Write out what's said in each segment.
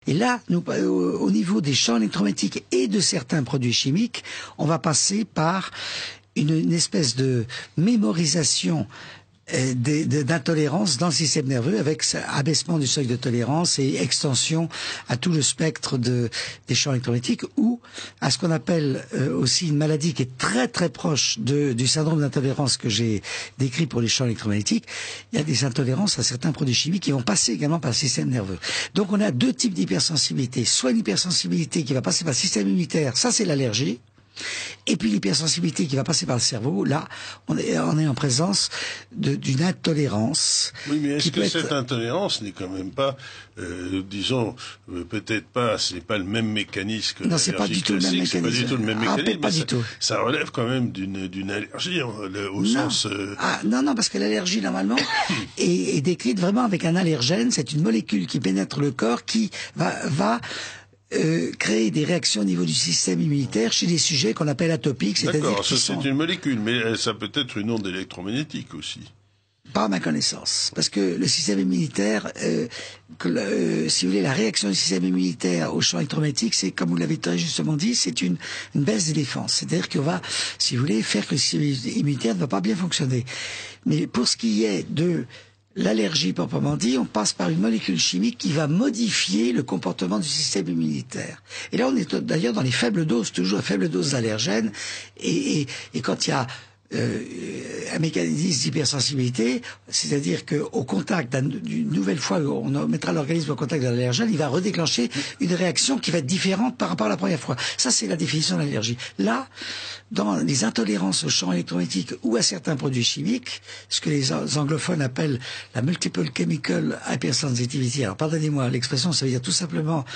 Et là, au niveau des champs électromagnétiques et de certains produits chimiques, on va passer par une espèce de mémorisation d'intolérance dans le système nerveux, avec abaissement du seuil de tolérance et extension à tout le spectre des champs électromagnétiques, ou à ce qu'on appelle aussi une maladie qui est très très proche du syndrome d'intolérance que j'ai décrit pour les champs électromagnétiques. Il y a des intolérances à certains produits chimiques qui vont passer également par le système nerveux. Donc on a deux types d'hypersensibilité, soit une hypersensibilité qui va passer par le système immunitaire, ça c'est l'allergie. Et puis l'hypersensibilité qui va passer par le cerveau, là, on est en présence d'une intolérance. Oui, mais est-ce que cette intolérance n'est quand même pas, disons, peut-être pas, c'est pas le même mécanisme que l'allergie classique. Non, c'est pas du tout le même mécanisme. C'est pas du tout le même mécanisme. Pas du tout. Ça relève quand même d'une allergie au sens. Non, parce que l'allergie normalement est décrite vraiment avec un allergène. C'est une molécule qui pénètre le corps qui va créer des réactions au niveau du système immunitaire chez des sujets qu'on appelle atopiques, c'est-à-dire D'accord, c'est une molécule, mais ça peut être une onde électromagnétique aussi. Pas à ma connaissance, parce que le système immunitaire, si vous voulez, la réaction du système immunitaire au champ électromagnétique, c'est, comme vous l'avez très justement dit, c'est une baisse des défenses. C'est-à-dire qu'on va, si vous voulez, faire que le système immunitaire ne va pas bien fonctionner. Mais pour ce qui est de l'allergie proprement dit, on passe par une molécule chimique qui va modifier le comportement du système immunitaire. Et là, on est d'ailleurs dans les faibles doses, toujours à faible dose d'allergènes. Et quand il y a un mécanisme d'hypersensibilité, c'est-à-dire qu'au contact d'une nouvelle fois, on mettra l'organisme au contact de l'allergène, il va redéclencher une réaction qui va être différente par rapport à la première fois. Ça, c'est la définition de l'allergie. Là, dans les intolérances au champ électromagnétique ou à certains produits chimiques, ce que les anglophones appellent la multiple chemical hypersensitivity. Alors, pardonnez-moi, l'expression, ça veut dire tout simplement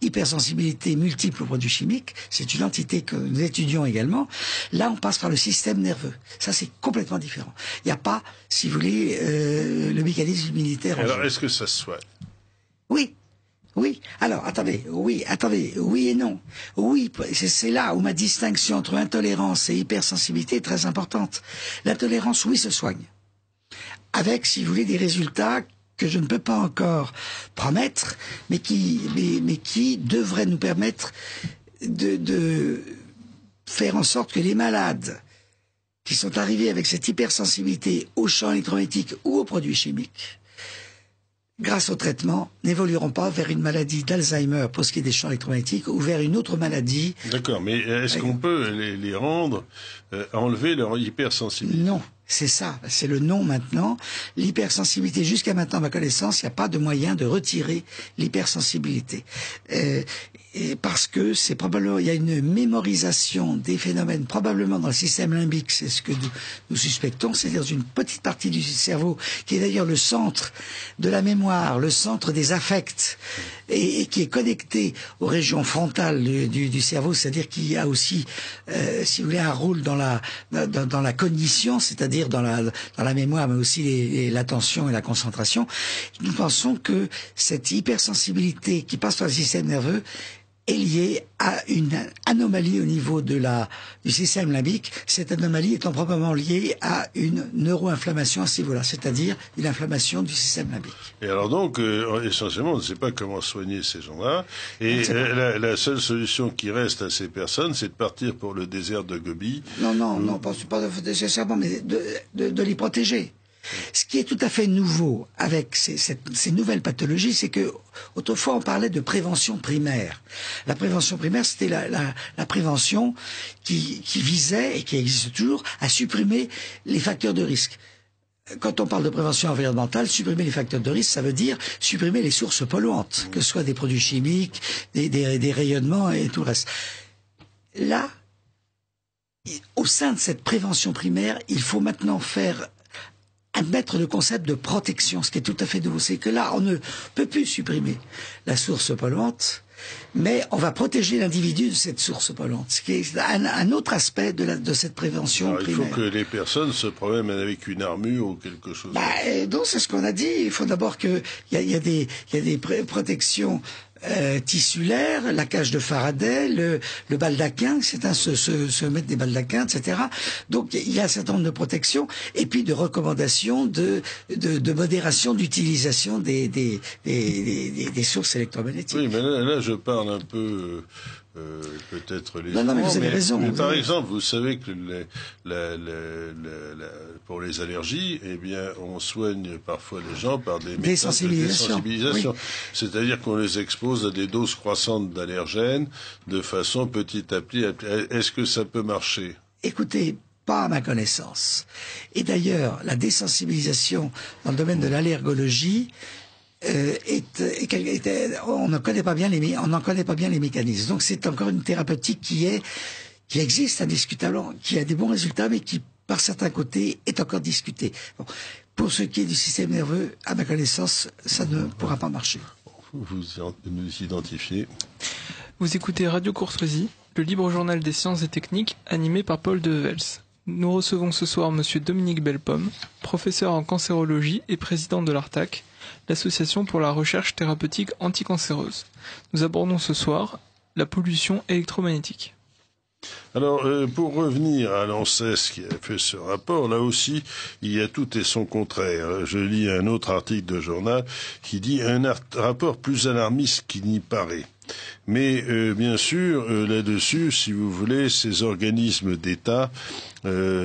hypersensibilité multiple aux produits chimiques, c'est une entité que nous étudions également. Là, on passe par le système nerveux. Ça, c'est complètement différent. Il n'y a pas, si vous voulez, le mécanisme immunitaire. Alors, est-ce que ça se soigne? Oui. Alors, attendez, oui et non. Oui, c'est là où ma distinction entre intolérance et hypersensibilité est très importante. L'intolérance, oui, se soigne. Avec, si vous voulez, des résultats que je ne peux pas encore promettre, mais qui devraient nous permettre de faire en sorte que les malades qui sont arrivés avec cette hypersensibilité aux champs électromagnétiques ou aux produits chimiques, grâce au traitement, n'évolueront pas vers une maladie d'Alzheimer pour ce qui est des champs électromagnétiques ou vers une autre maladie. D'accord, mais est-ce qu'on peut les rendre, enlever leur hypersensibilité? Non. C'est ça, c'est le non maintenant. L'hypersensibilité, jusqu'à maintenant, à ma connaissance, il n'y a pas de moyen de retirer l'hypersensibilité. Et parce que c'est probablement, il y a une mémorisation des phénomènes, probablement dans le système limbique, c'est ce que nous suspectons, c'est-à-dire une petite partie du cerveau, qui est d'ailleurs le centre de la mémoire, le centre des affects, et qui est connecté aux régions frontales du cerveau, c'est-à-dire qui a aussi, si vous voulez, un rôle dans la cognition, c'est-à-dire dans la mémoire, mais aussi l'attention et la concentration. Nous pensons que cette hypersensibilité qui passe par le système nerveux est liée à une anomalie au niveau du système limbique, cette anomalie étant probablement liée à une neuroinflammation à ce niveau-là, c'est-à-dire une inflammation du système limbique. Et alors donc, essentiellement, on ne sait pas comment soigner ces gens-là, et la seule solution qui reste à ces personnes, c'est de partir pour le désert de Gobi. Non, pas nécessairement, mais de les protéger. Ce qui est tout à fait nouveau avec ces nouvelles pathologies, c'est que autrefois on parlait de prévention primaire. La prévention primaire, c'était la prévention qui visait, et qui existe toujours, à supprimer les facteurs de risque. Quand on parle de prévention environnementale, supprimer les facteurs de risque, ça veut dire supprimer les sources polluantes, que ce soit des produits chimiques, des rayonnements et tout le reste. Là, au sein de cette prévention primaire, il faut maintenant admettre le concept de protection, ce qui est tout à fait nouveau. C'est que là, on ne peut plus supprimer la source polluante, mais on va protéger l'individu de cette source polluante, ce qui est un autre aspect de cette prévention primaire. Il faut que les personnes se promènent avec une armure ou quelque chose. Donc c'est ce qu'on a dit. Il faut d'abord qu'il y a des protections tissulaire, la cage de Faraday, le baldaquin, se mettre des baldaquins, etc. Donc il y a un certain nombre de protections et puis de recommandations de modération d'utilisation des sources électromagnétiques. Oui, mais là je parle un peu peut-être les non, mais vous avez raison. Mais par exemple, vous savez que pour les allergies, eh bien, on soigne parfois les gens par des méthodes de désensibilisation. Oui. C'est-à-dire qu'on les expose à des doses croissantes d'allergènes de façon petit à petit. Est-ce que ça peut marcher? Écoutez, pas à ma connaissance. Et d'ailleurs, la désensibilisation dans le domaine de l'allergologie, on n'en connaît pas bien les mécanismes. Donc c'est encore une thérapeutique qui existe indiscutablement, qui a des bons résultats, mais qui, par certains côtés, est encore discutée. Bon. Pour ce qui est du système nerveux, à ma connaissance, ça ne pourra pas marcher. Vous nous identifiez. Vous écoutez Radio Courtoisie, le libre journal des sciences et techniques, animé par Paul Devels. Nous recevons ce soir Monsieur Dominique Bellepomme, professeur en cancérologie et président de l'ARTAC, l'association pour la recherche thérapeutique anticancéreuse. Nous abordons ce soir la pollution électromagnétique. Alors, pour revenir à l'ANSES qui a fait ce rapport, là aussi, il y a tout et son contraire. Je lis un autre article de journal qui dit un rapport plus alarmiste qu'il n'y paraît. Mais bien sûr, là-dessus, si vous voulez, ces organismes d'État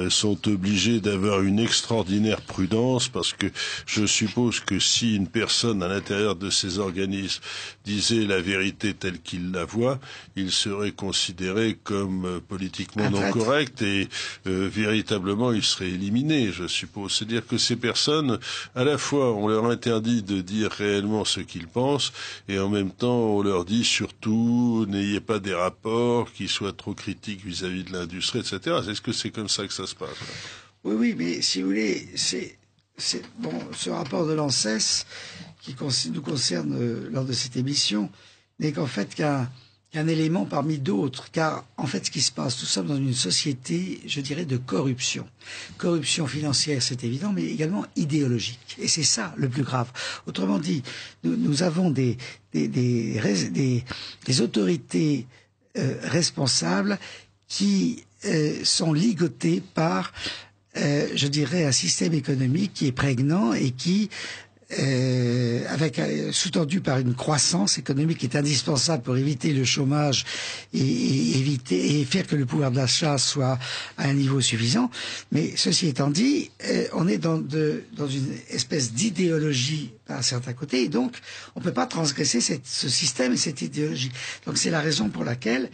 sont obligés d'avoir une extraordinaire prudence parce que je suppose que si une personne à l'intérieur de ces organismes disait la vérité telle qu'il la voit, il serait considéré comme politiquement non correct et véritablement il serait éliminé, je suppose. C'est-à-dire que ces personnes, à la fois on leur interdit de dire réellement ce qu'ils pensent et en même temps on leur dit surtout n'ayez pas des rapports qui soient trop critiques vis-à-vis de l'industrie, etc. Est-ce que c'est comme ça que ça se passe? Oui, mais si vous voulez, c'est bon, ce rapport de l'ANSES qui nous concerne lors de cette émission n'est qu'en fait qu'un élément parmi d'autres, car en fait ce qui se passe, nous sommes dans une société, je dirais, de corruption. Corruption financière, c'est évident, mais également idéologique. Et c'est ça le plus grave. Autrement dit, nous avons des autorités responsables qui sont ligotées par, je dirais, un système économique qui est prégnant et qui sous-tendu par une croissance économique qui est indispensable pour éviter le chômage et faire que le pouvoir d'achat soit à un niveau suffisant. Mais ceci étant dit, on est dans une espèce d'idéologie à un certain côté, et donc on ne peut pas transgresser ce système et cette idéologie. Donc c'est la raison pour laquelle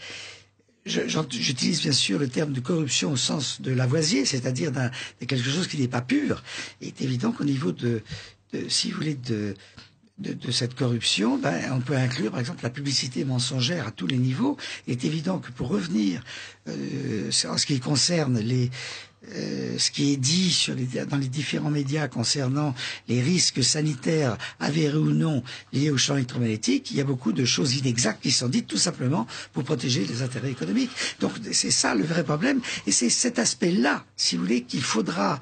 j'utilise bien sûr le terme de corruption au sens de Lavoisier, c'est-à-dire de quelque chose qui n'est pas pur. Il est évident qu'au niveau si vous voulez, de cette corruption, on peut inclure par exemple la publicité mensongère à tous les niveaux. Il est évident que pour revenir en ce qui concerne ce qui est dit dans les différents médias concernant les risques sanitaires avérés ou non liés au champ électromagnétique, il y a beaucoup de choses inexactes qui sont dites tout simplement pour protéger les intérêts économiques. Donc c'est ça le vrai problème, et c'est cet aspect-là, si vous voulez, qu'il faudra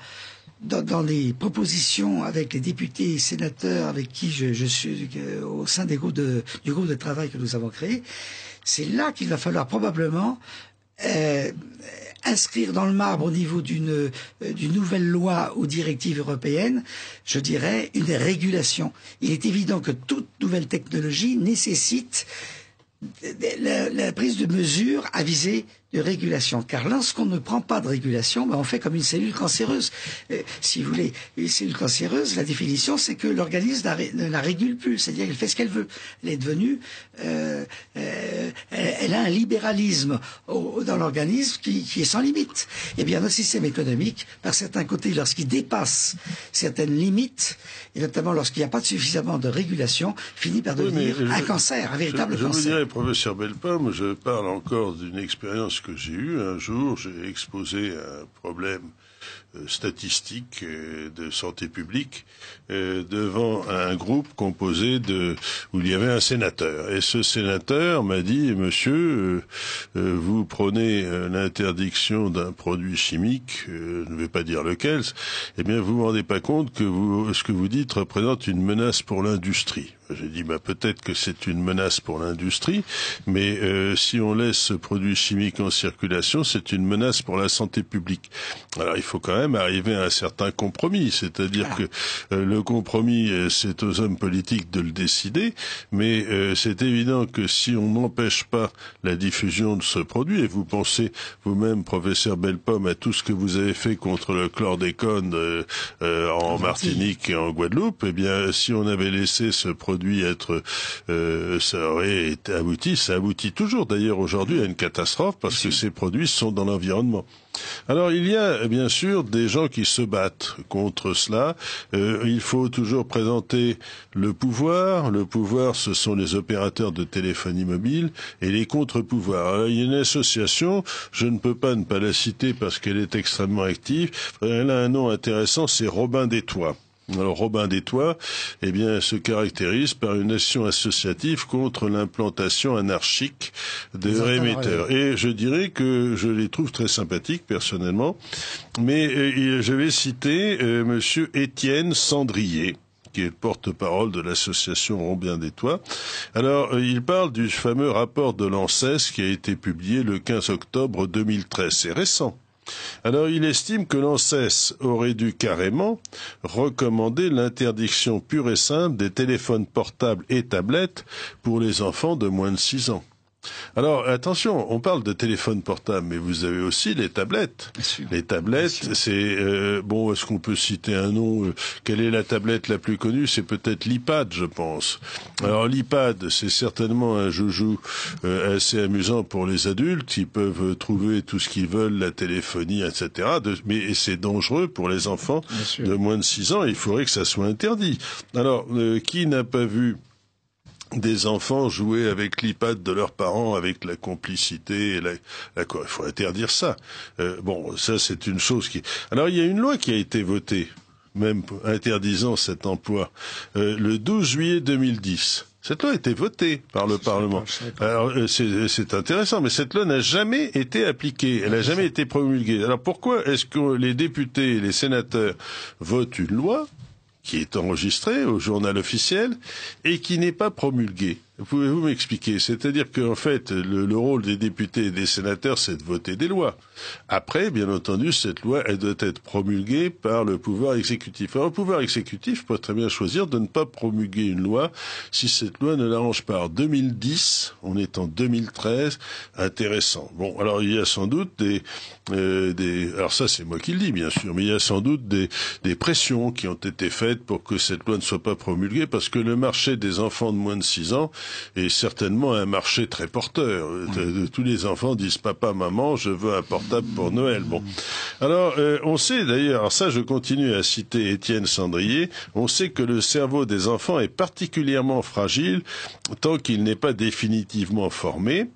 dans les propositions avec les députés et sénateurs avec qui je suis au sein du groupe de travail que nous avons créé, c'est là qu'il va falloir probablement inscrire dans le marbre au niveau d'une nouvelle loi ou directive européenne, je dirais, une régulation. Il est évident que toute nouvelle technologie nécessite la prise de mesures à visée de régulation, car lorsqu'on ne prend pas de régulation, on fait comme une cellule cancéreuse. Si vous voulez, une cellule cancéreuse, la définition, c'est que l'organisme ne la régule plus, c'est-à-dire qu'elle fait ce qu'elle veut. Elle est devenue, elle a un libéralisme dans l'organisme qui est sans limite. Eh bien, notre système économique, par certains côtés, lorsqu'il dépasse certaines limites, et notamment lorsqu'il n'y a pas suffisamment de régulation, finit par devenir un cancer, un véritable cancer. Je vous dirais, professeur Bellepomme, je parle encore d'une expérience que j'ai eue. Un jour, j'ai exposé un problème statistique de santé publique devant un groupe composé où il y avait un sénateur. Et ce sénateur m'a dit, monsieur, vous prenez l'interdiction d'un produit chimique, je ne vais pas dire lequel, eh bien vous vous rendez pas compte que ce que vous dites représente une menace pour l'industrie. J'ai dit, peut-être que c'est une menace pour l'industrie, mais si on laisse ce produit chimique en circulation, c'est une menace pour la santé publique. Alors il faut quand même arriver à un certain compromis, c'est-à-dire que le compromis, c'est aux hommes politiques de le décider, mais c'est évident que si on n'empêche pas la diffusion de ce produit, et vous pensez vous-même, professeur Bellepomme, à tout ce que vous avez fait contre le chlordécone en Martinique et en Guadeloupe, eh bien, si on avait laissé ce produit être, ça aurait été abouti. Ça aboutit toujours, d'ailleurs, aujourd'hui, à une catastrophe parce que ces produits sont dans l'environnement. Alors, il y a, bien sûr, des gens qui se battent contre cela. Il faut toujours présenter le pouvoir. Le pouvoir, ce sont les opérateurs de téléphonie mobile et les contre-pouvoirs. Alors, il y a une association, je ne peux pas ne pas la citer parce qu'elle est extrêmement active. Elle a un nom intéressant, c'est Robin des Toits. Alors Robin des Toits, se caractérise par une action associative contre l'implantation anarchique des émetteurs. Et je dirais que je les trouve très sympathiques personnellement, mais je vais citer Monsieur Étienne Sandrier, qui est le porte-parole de l'association Robin des Toits. Alors, il parle du fameux rapport de l'ANSES qui a été publié le 15 octobre 2013. C'est récent. Alors, il estime que l'ANSES aurait dû carrément recommander l'interdiction pure et simple des téléphones portables et tablettes pour les enfants de moins de 6 ans. Alors, attention, on parle de téléphone portable, mais vous avez aussi les tablettes. Les tablettes, c'est... est-ce qu'on peut citer un nom quelle est la tablette la plus connue? C'est peut-être l'iPad, je pense. Alors, l'iPad, c'est certainement un joujou assez amusant pour les adultes. Ils peuvent trouver tout ce qu'ils veulent, la téléphonie, etc. Mais c'est dangereux pour les enfants de moins de 6 ans. Il faudrait que ça soit interdit. Alors, qui n'a pas vu des enfants jouer avec l'iPad de leurs parents avec la complicité et il faut interdire ça. Ça c'est une chose qui... Alors il y a une loi qui a été votée, même interdisant cet emploi, le 12 juillet 2010. Cette loi a été votée par le Parlement. Alors c'est intéressant, mais cette loi n'a jamais été appliquée, elle n'a jamais été promulguée. Alors pourquoi est-ce que les députés et les sénateurs votent une loi qui est enregistré au journal officiel et qui n'est pas promulgué? Pouvez-vous m'expliquer? C'est-à-dire qu'en fait, le rôle des députés et des sénateurs, c'est de voter des lois. Après, bien entendu, cette loi, elle doit être promulguée par le pouvoir exécutif. Alors, le pouvoir exécutif peut très bien choisir de ne pas promulguer une loi si cette loi ne l'arrange pas. En 2010, on est en 2013, intéressant. Bon, alors il y a sans doute alors ça c'est moi qui le dis bien sûr, mais il y a sans doute des pressions qui ont été faites pour que cette loi ne soit pas promulguée, parce que le marché des enfants de moins de 6 ans est certainement un marché très porteur. Tous les enfants disent papa, maman, je veux un portable pour Noël. Bon, alors on sait d'ailleurs, alors ça je continue à citer Étienne Sandrier, on sait que le cerveau des enfants est particulièrement fragile tant qu'il n'est pas définitivement formé.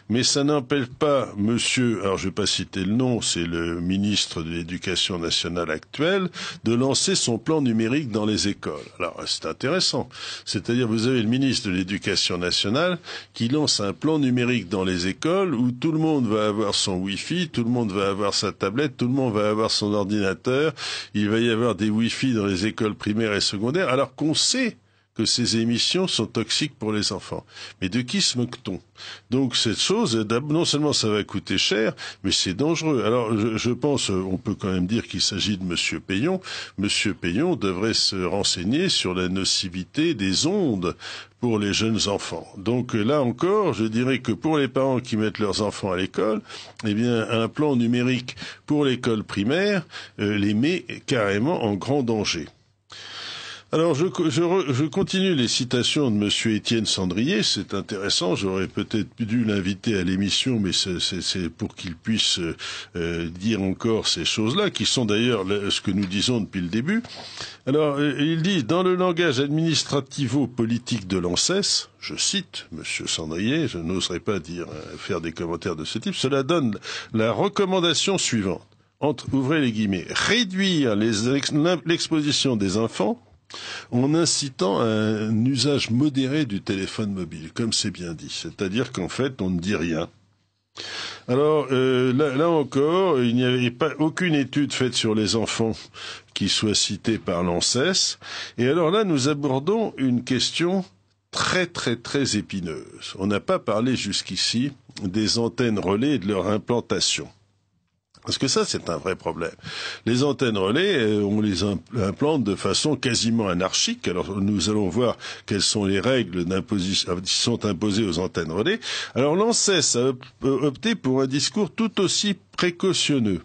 Mais ça n'empêche pas monsieur, alors je vais pas citer le nom, c'est le ministre de l'Éducation nationale actuel, de lancer son plan numérique dans les écoles. Alors c'est intéressant. C'est-à-dire vous avez le ministre de l'Éducation nationale qui lance un plan numérique dans les écoles où tout le monde va avoir son Wi-Fi, tout le monde va avoir sa tablette, tout le monde va avoir son ordinateur, il va y avoir des Wi-Fi dans les écoles primaires et secondaires, alors qu'on sait que ces émissions sont toxiques pour les enfants. Mais de qui se moque-t-on? Donc cette chose, non seulement ça va coûter cher, mais c'est dangereux. Alors je pense, on peut quand même dire qu'il s'agit de Monsieur Payon. Monsieur Payon devrait se renseigner sur la nocivité des ondes pour les jeunes enfants. Donc là encore, je dirais que pour les parents qui mettent leurs enfants à l'école, un plan numérique pour l'école primaire les met carrément en grand danger. Alors, je continue les citations de Monsieur Étienne Sandrier. C'est intéressant. J'aurais peut-être dû l'inviter à l'émission, mais c'est pour qu'il puisse dire encore ces choses-là, qui sont d'ailleurs ce que nous disons depuis le début. Alors, il dit, dans le langage administrativo-politique de l'ANSES, je cite Monsieur Sandrier, je n'oserais pas faire des commentaires de ce type, cela donne la recommandation suivante. Ouvrez les guillemets, réduire l'exposition des enfants en incitant à un usage modéré du téléphone mobile, comme c'est bien dit. C'est-à-dire qu'en fait, on ne dit rien. Alors, là encore, il n'y avait aucune étude faite sur les enfants qui soit citée par l'ANSES. Et alors là, nous abordons une question très très très épineuse. On n'a pas parlé jusqu'ici des antennes relais et de leur implantation. Parce que ça, c'est un vrai problème. Les antennes relais, on les implante de façon quasiment anarchique. Alors, nous allons voir quelles sont les règles d'imposition qui sont imposées aux antennes relais. Alors, l'ANSES a opté pour un discours tout aussi précautionneux.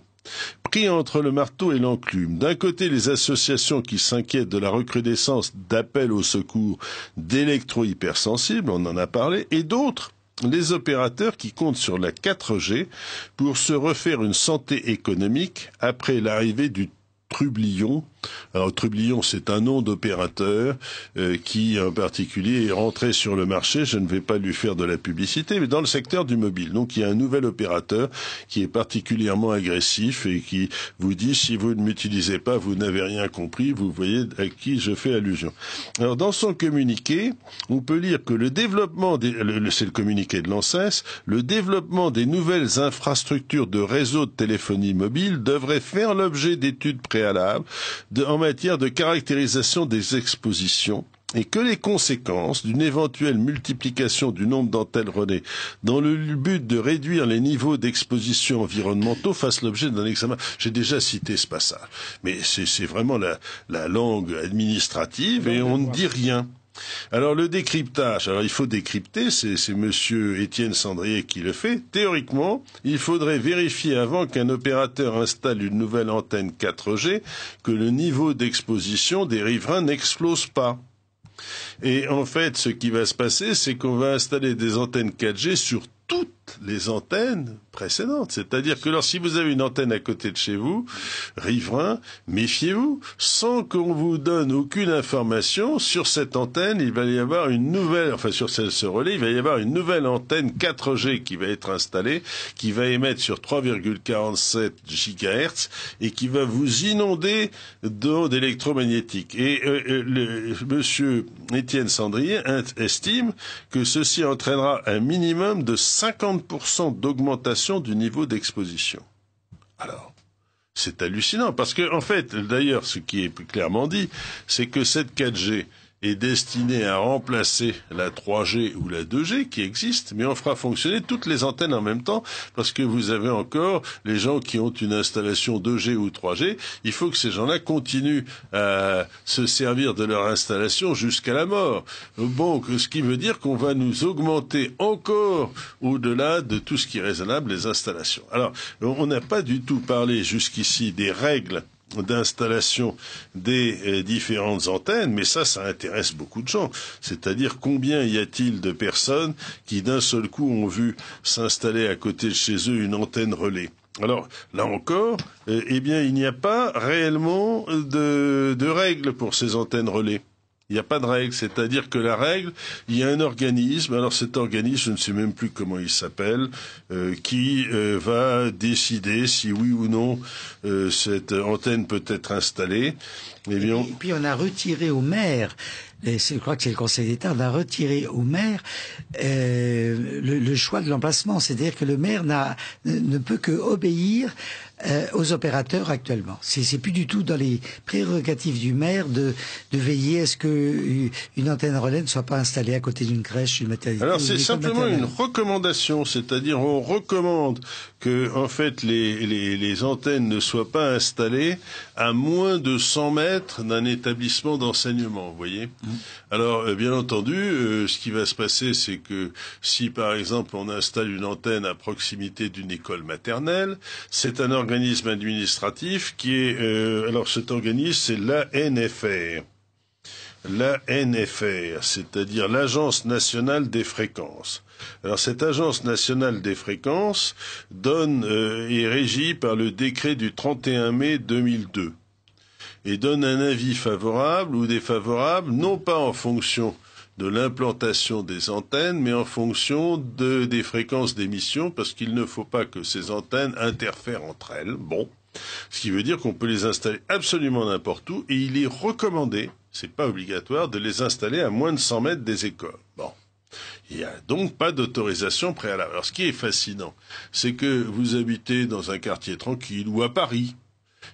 Pris entre le marteau et l'enclume, d'un côté les associations qui s'inquiètent de la recrudescence d'appels au secours d'électro-hypersensibles, on en a parlé, et d'autres, les opérateurs qui comptent sur la 4G pour se refaire une santé économique après l'arrivée du Trublion. Alors Trublion, c'est un nom d'opérateur qui, en particulier, est rentré sur le marché. Je ne vais pas lui faire de la publicité, mais dans le secteur du mobile. Donc il y a un nouvel opérateur qui est particulièrement agressif et qui vous dit si vous ne m'utilisez pas, vous n'avez rien compris. Vous voyez à qui je fais allusion. Alors dans son communiqué, on peut lire que le développement c'est le communiqué de l'ANSES, le développement des nouvelles infrastructures de réseaux de téléphonie mobile devrait faire l'objet d'études préalables en matière de caractérisation des expositions et que les conséquences d'une éventuelle multiplication du nombre d'antennes relais dans le but de réduire les niveaux d'exposition environnementaux fassent l'objet d'un examen. J'ai déjà cité ce passage, mais c'est vraiment la langue administrative et on ne dit rien. Alors le décryptage, alors il faut décrypter, c'est monsieur Étienne Sandrier qui le fait. Théoriquement, il faudrait vérifier avant qu'un opérateur installe une nouvelle antenne 4G que le niveau d'exposition des riverains n'explose pas. Et en fait, ce qui va se passer, c'est qu'on va installer des antennes 4G sur toutes les antennes précédentes. C'est-à-dire que si vous avez une antenne à côté de chez vous, riverain, méfiez-vous. Sans qu'on vous donne aucune information, sur cette antenne, il va y avoir une nouvelle, sur ce relais, il va y avoir une nouvelle antenne 4G qui va être installée, qui va émettre sur 3,47 GHz et qui va vous inonder d'ondes électromagnétiques. Et monsieur Étienne Sandrier estime que ceci entraînera un minimum de 50% d'augmentation du niveau d'exposition. Alors, c'est hallucinant, parce que, en fait, d'ailleurs, ce qui est plus clairement dit, c'est que cette 4G est destinée à remplacer la 3G ou la 2G qui existe, mais on fera fonctionner toutes les antennes en même temps, parce que vous avez encore les gens qui ont une installation 2G ou 3G, il faut que ces gens-là continuent à se servir de leur installation jusqu'à la mort. Bon, ce qui veut dire qu'on va nous augmenter encore au-delà de tout ce qui est raisonnable les installations. Alors, on n'a pas du tout parlé jusqu'ici des règles d'installation des différentes antennes, mais ça intéresse beaucoup de gens. C'est-à-dire combien y a-t-il de personnes qui d'un seul coup ont vu s'installer à côté de chez eux une antenne relais. Alors, là encore, il n'y a pas réellement de règles pour ces antennes relais. Il n'y a pas de règle, c'est-à-dire que la règle, il y a un organisme, alors cet organisme, je ne sais même plus comment il s'appelle, qui va décider si oui ou non cette antenne peut être installée. Et puis on a retiré au maire, je crois que c'est le Conseil d'État, on a retiré au maire le choix de l'emplacement, c'est-à-dire que le maire ne peut que obéir aux opérateurs actuellement. C'est plus du tout dans les prérogatives du maire de veiller à ce que une antenne relais ne soit pas installée à côté d'une crèche, une maternité. Alors c'est simplement une recommandation, c'est-à-dire on recommande que en fait les antennes ne soient pas installées à moins de 100 mètres d'un établissement d'enseignement, vous voyez. Alors bien entendu, ce qui va se passer, c'est que si par exemple on installe une antenne à proximité d'une école maternelle, c'est un organisme administratif qui est alors cet organisme c'est l'ANFR. L'ANFR, c'est-à-dire l'Agence nationale des fréquences. Alors cette Agence nationale des fréquences est régie par le décret du 31 mai 2002 et donne un avis favorable ou défavorable, non pas en fonction de l'implantation des antennes, mais en fonction des fréquences d'émission, parce qu'il ne faut pas que ces antennes interfèrent entre elles. Bon, ce qui veut dire qu'on peut les installer absolument n'importe où, et il est recommandé, c'est pas obligatoire, de les installer à moins de 100 mètres des écoles. Bon. Il n'y a donc pas d'autorisation préalable. Alors ce qui est fascinant, c'est que vous habitez dans un quartier tranquille ou à Paris,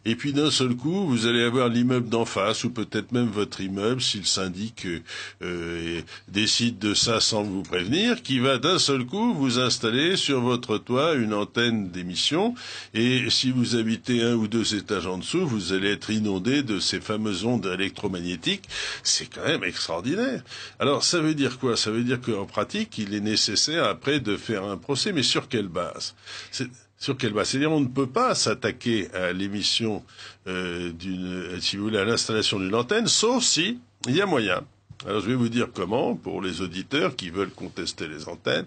Et puis d'un seul coup, vous allez avoir l'immeuble d'en face, ou peut-être même votre immeuble, si le syndic décide de ça sans vous prévenir, qui va d'un seul coup vous installer sur votre toit une antenne d'émission. Et si vous habitez 1 ou 2 étages en dessous, vous allez être inondé de ces fameuses ondes électromagnétiques. C'est quand même extraordinaire. Alors ça veut dire quoi? Ça veut dire qu'en pratique, il est nécessaire après de faire un procès, mais sur quelle base? Sur quelle base? C'est-à-dire, on ne peut pas s'attaquer à l'émission si vous voulez, à l'installation d'une antenne, sauf si il y a moyen. Alors, je vais vous dire comment, pour les auditeurs qui veulent contester les antennes.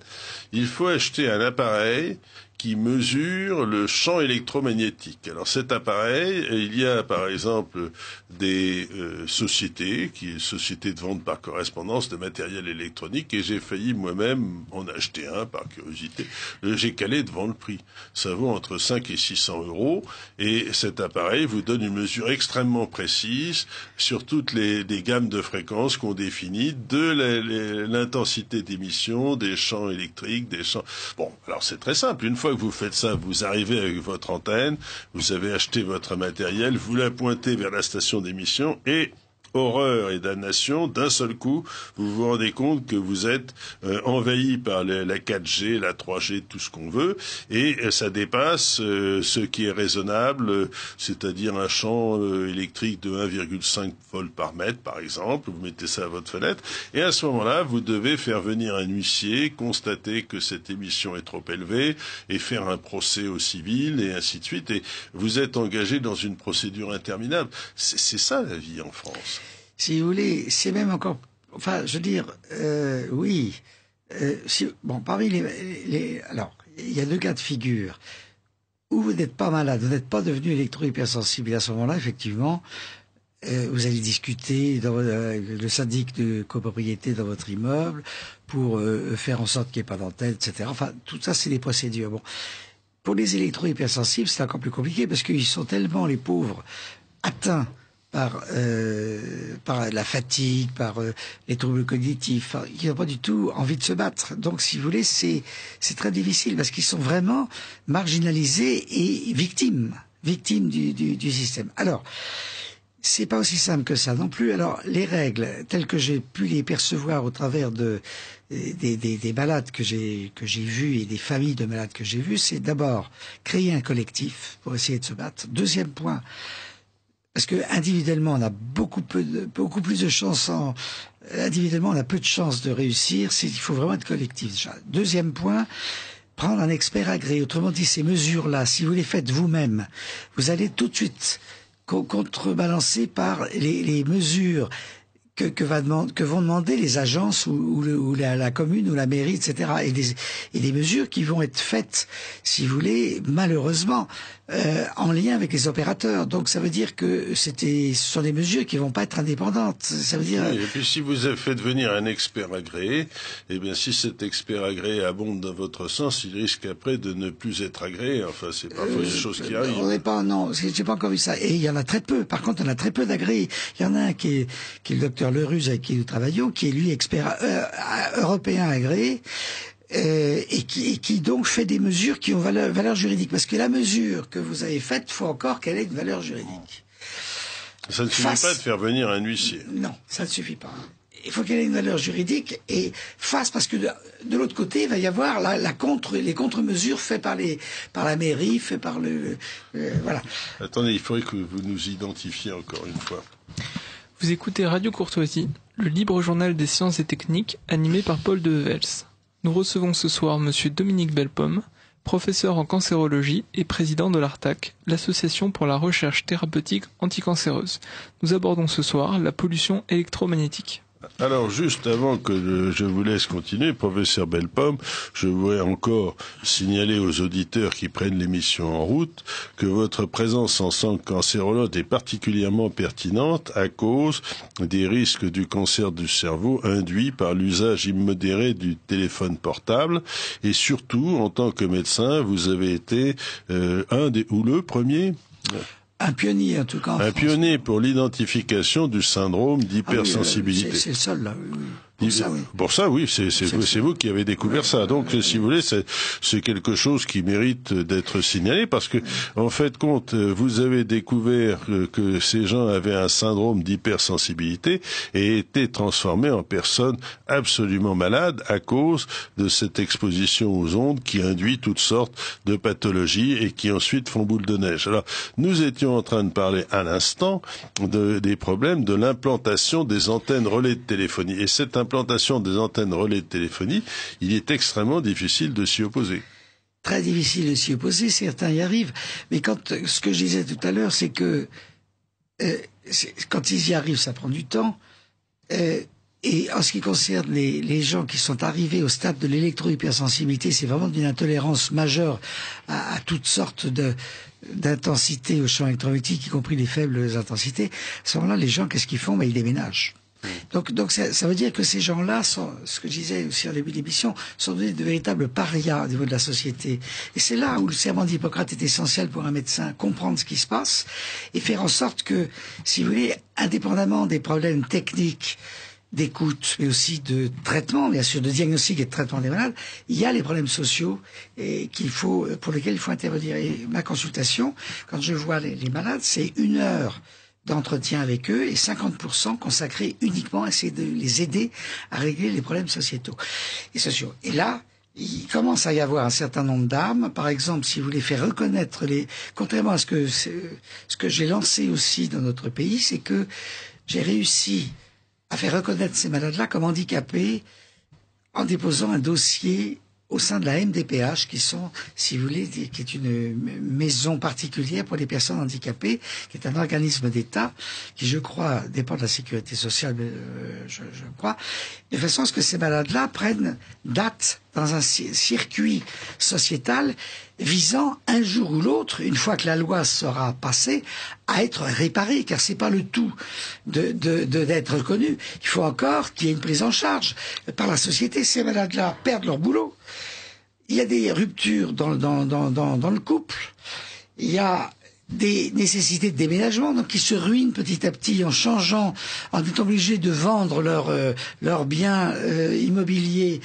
Il faut acheter un appareil qui mesure le champ électromagnétique. Alors cet appareil, il y a par exemple des sociétés de vente par correspondance de matériel électronique, et j'ai failli moi-même en acheter un par curiosité. J'ai calé devant le prix. Ça vaut entre 5 et 600 €, et cet appareil vous donne une mesure extrêmement précise sur toutes les gammes de fréquences qu'on définit, de l'intensité d'émission, des champs électriques, des champs... Bon, alors c'est très simple. Une fois que vous faites ça, vous arrivez avec votre antenne, vous avez acheté votre matériel, vous la pointez vers la station d'émission et... horreur et damnation, d'un seul coup, vous vous rendez compte que vous êtes envahi par la 4G, la 3G, tout ce qu'on veut, et ça dépasse ce qui est raisonnable, c'est-à-dire un champ électrique de 1,5 volts par mètre, par exemple. Vous mettez ça à votre fenêtre, et à ce moment-là, vous devez faire venir un huissier, constater que cette émission est trop élevée, et faire un procès au civil, et ainsi de suite, et vous êtes engagé dans une procédure interminable. C'est ça la vie en France. Si vous voulez, c'est même encore... Enfin, je veux dire, oui. Parmi alors, il y a 2 cas de figure. Où vous n'êtes pas malade, vous n'êtes pas devenu électro-hypersensible. Et à ce moment-là, effectivement, vous allez discuter dans le syndic de copropriété dans votre immeuble pour faire en sorte qu'il n'y ait pas d'antenne, etc. Enfin, tout ça, c'est des procédures. Bon. Pour les électro-hypersensibles, c'est encore plus compliqué parce qu'ils sont tellement, les pauvres, atteints par la fatigue, par les troubles cognitifs, qui n'ont pas du tout envie de se battre. Donc, si vous voulez, c'est très difficile parce qu'ils sont vraiment marginalisés et victimes du système. Alors, c'est pas aussi simple que ça non plus. Alors, les règles telles que j'ai pu les percevoir au travers des malades que j'ai vus et des familles de malades que j'ai vus, c'est d'abord créer un collectif pour essayer de se battre. Deuxième point, parce que individuellement, on a beaucoup plus de chances. Individuellement, on a peu de chances de réussir. Il faut vraiment être collectif déjà. Deuxième point, prendre un expert agréé. Autrement dit, ces mesures-là, si vous les faites vous-même, vous allez tout de suite contrebalancer par les mesures que vont demander les agences ou la commune ou la mairie, etc. Et des mesures qui vont être faites, si vous voulez, malheureusement, en lien avec les opérateurs. Donc ça veut dire que ce sont des mesures qui vont pas être indépendantes. Ça veut dire. Oui, et puis si vous faites venir un expert agréé, eh bien si cet expert agréé abonde dans votre sens, il risque après de ne plus être agréé. Enfin, c'est parfois des choses qui arrivent. J'ai pas encore vu ça. Et il y en a très peu. Par contre, on a très peu d'agréés. Il y en a un qui est le docteur Leruse avec qui nous travaillons, qui est lui expert européen agréé. Et qui donc fait des mesures qui ont valeur juridique. Parce que la mesure que vous avez faite, faut encore qu'elle ait une valeur juridique. Ça ne suffit pas de faire venir un huissier. Non, ça ne suffit pas. Il faut qu'elle ait une valeur juridique et parce que de l'autre côté, il va y avoir les contre-mesures faites par la mairie, faites par voilà. Attendez, il faudrait que vous nous identifiez encore une fois. Vous écoutez Radio Courtoisie, le libre journal des sciences et techniques, animé par Paul de Vels. Nous recevons ce soir Monsieur Dominique Bellepomme, professeur en cancérologie et président de l'ARTAC, l'association pour la recherche thérapeutique anticancéreuse. Nous abordons ce soir la pollution électromagnétique. Alors, juste avant que je vous laisse continuer, professeur Bellepomme, je voudrais encore signaler aux auditeurs qui prennent l'émission en route que votre présence en tant que cancérologue est particulièrement pertinente à cause des risques du cancer du cerveau induits par l'usage immodéré du téléphone portable, et surtout, en tant que médecin, vous avez été le premier. Un pionnier, en tout cas. Un pionnier pour l'identification du syndrome d'hypersensibilité. C'est le seul, là. Oui. Pour ça, oui, c'est vous qui avez découvert ça. Donc, si vous voulez, c'est quelque chose qui mérite d'être signalé parce que, en fait, vous avez découvert que ces gens avaient un syndrome d'hypersensibilité et étaient transformés en personnes absolument malades à cause de cette exposition aux ondes qui induit toutes sortes de pathologies et qui ensuite font boule de neige. Alors, nous étions en train de parler à l'instant des problèmes de l'implantation des antennes relais de téléphonie. Et cette implantation des antennes relais de téléphonie, il est extrêmement difficile de s'y opposer. Très difficile de s'y opposer, certains y arrivent. Mais ce que je disais tout à l'heure, c'est que quand ils y arrivent, ça prend du temps. Et en ce qui concerne les gens qui sont arrivés au stade de l'électro-hypersensibilité, c'est vraiment d'une intolérance majeure à toutes sortes d'intensités au champ électromagnétique, y compris les faibles intensités. À ce moment-là, les gens, qu'est-ce qu'ils font? Ils déménagent. Donc ça veut dire que ces gens-là sont, ce que je disais aussi en début d'émission, sont devenus de véritables parias au niveau de la société. Et c'est là où le serment d'Hippocrate est essentiel pour un médecin, comprendre ce qui se passe et faire en sorte que, si vous voulez, indépendamment des problèmes techniques d'écoute, mais aussi de traitement, bien sûr, de diagnostic et de traitement des malades, il y a les problèmes sociaux pour lesquels il faut intervenir. Et ma consultation, quand je vois les malades, c'est 1 heure d'entretien avec eux et 50% consacrés uniquement à essayer de les aider à régler les problèmes sociétaux et sociaux. Et là, il commence à y avoir un certain nombre d'armes. Par exemple, si vous voulez faire reconnaître contrairement à ce que j'ai lancé aussi dans notre pays, c'est que j'ai réussi à faire reconnaître ces malades-là comme handicapés en déposant un dossier au sein de la MDPH, qui est une maison particulière pour les personnes handicapées, qui est un organisme d'État, qui, je crois, dépend de la sécurité sociale, je crois, de façon à ce que ces malades-là prennent date dans un circuit sociétal visant un jour ou l'autre, une fois que la loi sera passée, à être réparée, car c'est pas le tout d'être reconnu. Il faut encore qu'il y ait une prise en charge par la société. Ces malades-là perdent leur boulot. Il y a des ruptures dans le couple. Il y a des nécessités de déménagement, donc ils se ruinent petit à petit en changeant, en étant obligés de vendre leurs biens immobiliers,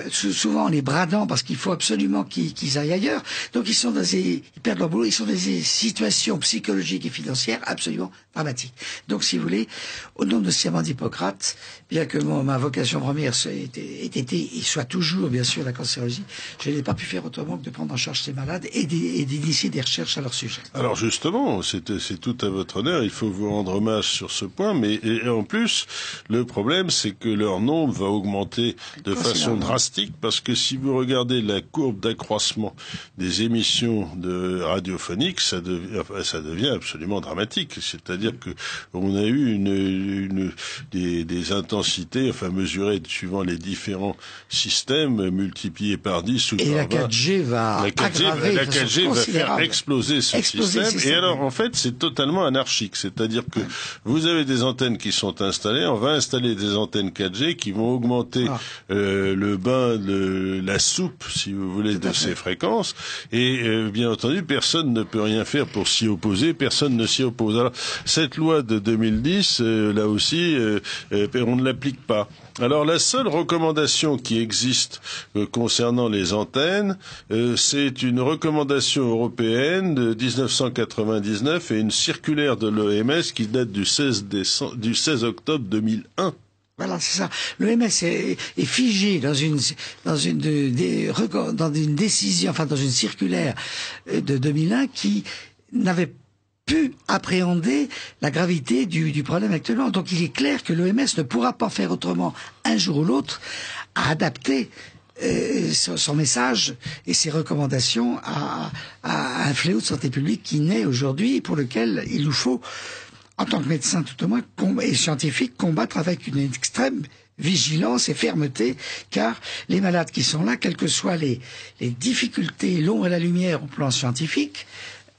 souvent en les bradant parce qu'il faut absolument qu'ils aillent ailleurs. Donc ils perdent leur boulot, ils sont dans des situations psychologiques et financières absolument dramatiques. Donc si vous voulez, au nom de ce serment d'Hippocrate, bien que ma vocation première ait été et soit toujours bien sûr la cancérologie, je n'ai pas pu faire autrement que de prendre en charge ces malades et d'initier des recherches à leur sujet. Alors justement, c'est tout à votre honneur, il faut vous rendre hommage sur ce point, mais et en plus, le problème c'est que leur nombre va augmenter de façon drastique, parce que si vous regardez la courbe d'accroissement des émissions radiophoniques, ça devient absolument dramatique. C'est-à-dire que on a eu des intensités, mesurées suivant les différents systèmes, multipliées par 10 ou par 20. Et la 4G va aggraver la 4G va faire exploser ce système. Et alors, en fait, c'est totalement anarchique. C'est-à-dire que vous avez des antennes qui sont installées, on va installer des antennes 4G qui vont augmenter la soupe, si vous voulez, de ces fréquences. Et bien entendu, personne ne peut rien faire pour s'y opposer, personne ne s'y oppose. Alors, cette loi de 2010, là aussi, on ne l'applique pas. Alors la seule recommandation qui existe concernant les antennes, c'est une recommandation européenne de 1999 et une circulaire de l'OMS qui date du 16 octobre 2001. Voilà, c'est ça. L'OMS est figé dans une décision, dans une circulaire de 2001 qui n'avait pu appréhender la gravité du problème actuellement. Donc il est clair que l'OMS ne pourra pas faire autrement un jour ou l'autre à adapter son message et ses recommandations à un fléau de santé publique qui naît aujourd'hui et pour lequel il nous faut, en tant que médecin tout au moins, et scientifique, combattre avec une extrême vigilance et fermeté, car les malades qui sont là, quelles que soient les difficultés, l'ombre et la lumière au plan scientifique,